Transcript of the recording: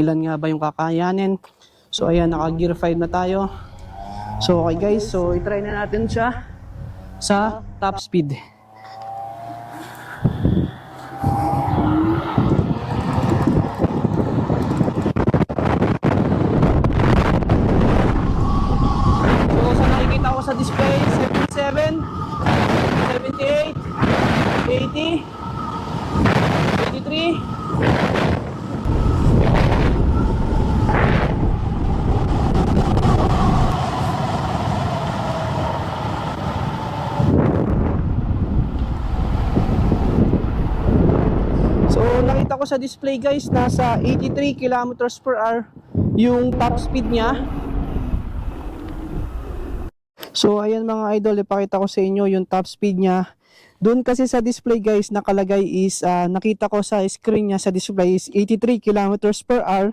ilan nga ba yung kakayanin. So ayan, naka gear 5 na tayo. So okay guys, so i-try na natin siya sa top speed. So sa nakikita ko sa display, 77, 78, 80, 83. So nakita ko sa display guys, nasa 83 kilometers per hour yung top speed niya. So ayan mga idol, ipakita ko sa inyo yung top speed niya. Doon kasi sa display guys nakalagay is nakita ko sa screen niya sa display is 83 kilometers per hour.